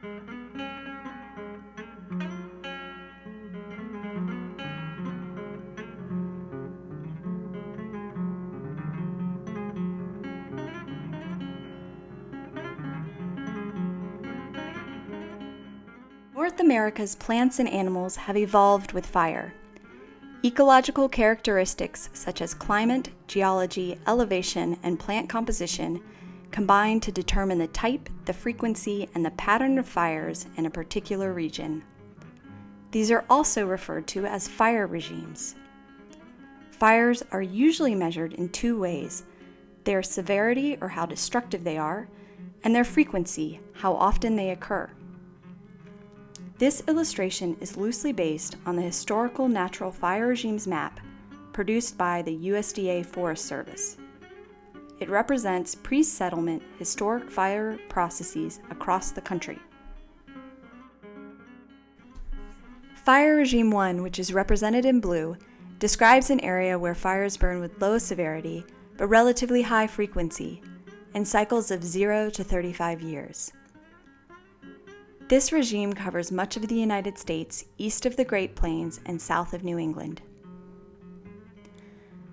North America's plants and animals have evolved with fire. Ecological characteristics such as climate, geology, elevation, and plant composition combine to determine the type, the frequency, and the pattern of fires in a particular region. These are also referred to as fire regimes. Fires are usually measured in two ways: their severity, or how destructive they are, and their frequency, how often they occur. This illustration is loosely based on the Historical Natural Fire Regimes map produced by the USDA Forest Service. It represents pre-settlement historic fire processes across the country. Fire Regime 1, which is represented in blue, describes an area where fires burn with low severity but relatively high frequency in cycles of 0 to 35 years. This regime covers much of the United States east of the Great Plains and south of New England.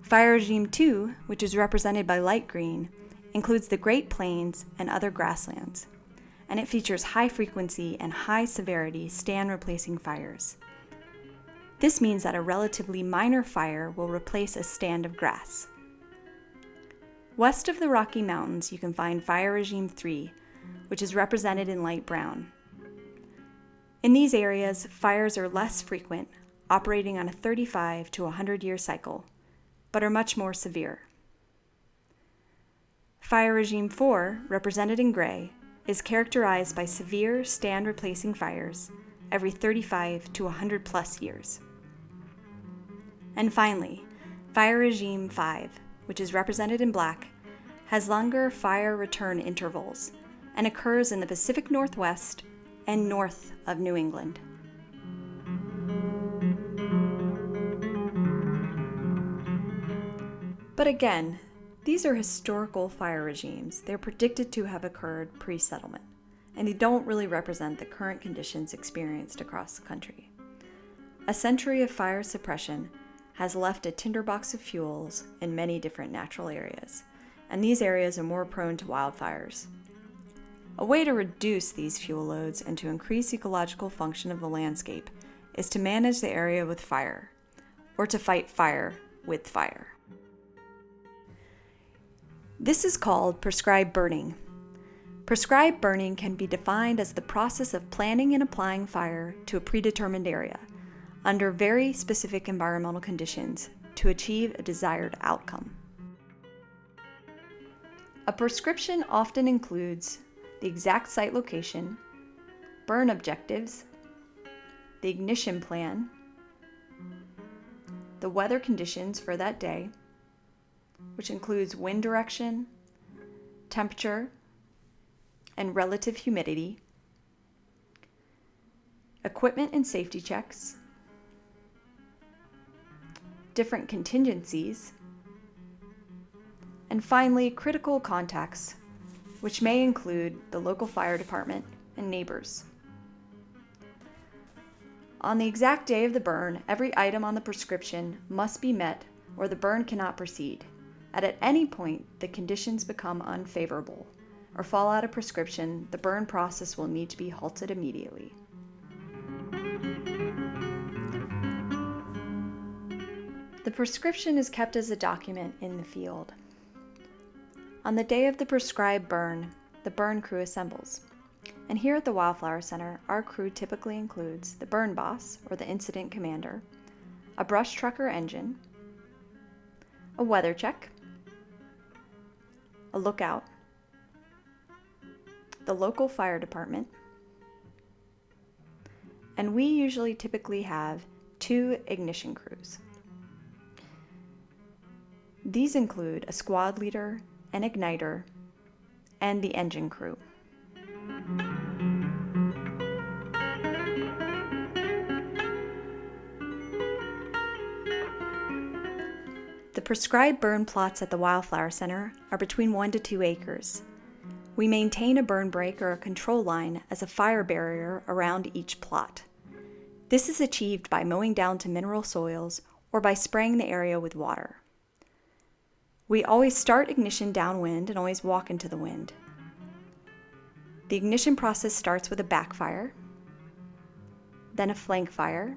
Fire Regime 2, which is represented by light green, includes the Great Plains and other grasslands, and it features high frequency and high severity stand-replacing fires. This means that a relatively minor fire will replace a stand of grass. West of the Rocky Mountains, you can find Fire Regime 3, which is represented in light brown. In these areas, fires are less frequent, operating on a 35 to 100-year cycle, but are much more severe. Fire Regime 4, represented in gray, is characterized by severe stand-replacing fires every 35 to 100 plus years. And finally, Fire Regime 5, which is represented in black, has longer fire return intervals and occurs in the Pacific Northwest and north of New England. But again, these are historical fire regimes. They're predicted to have occurred pre-settlement, and they don't really represent the current conditions experienced across the country. A century of fire suppression has left a tinderbox of fuels in many different natural areas, and these areas are more prone to wildfires. A way to reduce these fuel loads and to increase ecological function of the landscape is to manage the area with fire, or to fight fire with fire. This is called prescribed burning. Prescribed burning can be defined as the process of planning and applying fire to a predetermined area under very specific environmental conditions to achieve a desired outcome. A prescription often includes the exact site location, burn objectives, the ignition plan, the weather conditions for that day, which includes wind direction, temperature, and relative humidity, equipment and safety checks, different contingencies, and finally, critical contacts, which may include the local fire department and neighbors. On the exact day of the burn, every item on the prescription must be met or the burn cannot proceed. At any point, the conditions become unfavorable or fall out of prescription, the burn process will need to be halted immediately. The prescription is kept as a document in the field. On the day of the prescribed burn, the burn crew assembles. And here at the Wildflower Center, our crew typically includes the burn boss, or the incident commander, a brush truck or engine, a weather check, a lookout, the local fire department, and we usually typically have 2 ignition crews. These include a squad leader, an igniter, and the engine crew. The prescribed burn plots at the Wildflower Center are between 1 to 2 acres. We maintain a burn break or a control line as a fire barrier around each plot. This is achieved by mowing down to mineral soils or by spraying the area with water. We always start ignition downwind and always walk into the wind. The ignition process starts with a backfire, then a flank fire,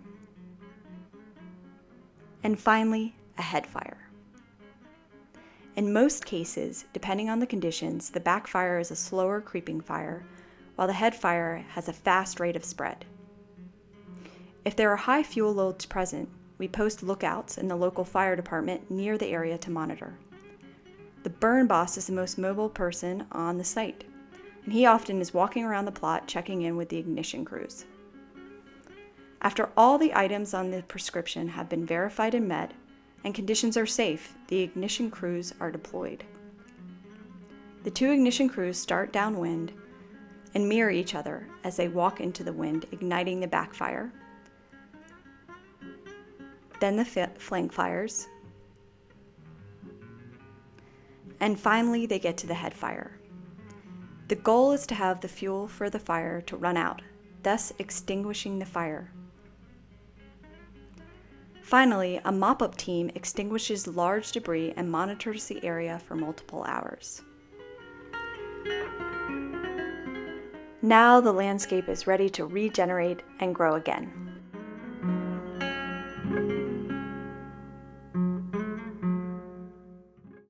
and finally a head fire. In most cases, depending on the conditions, the backfire is a slower creeping fire, while the head fire has a fast rate of spread. If there are high fuel loads present, we post lookouts in the local fire department near the area to monitor. The burn boss is the most mobile person on the site, and he often is walking around the plot checking in with the ignition crews. After all the items on the prescription have been verified and met, and conditions are safe, the ignition crews are deployed. The two ignition crews start downwind and mirror each other as they walk into the wind, igniting the backfire, then the flank fires, and finally they get to the head fire. The goal is to have the fuel for the fire to run out, thus extinguishing the fire. Finally, a mop-up team extinguishes large debris and monitors the area for multiple hours. Now the landscape is ready to regenerate and grow again.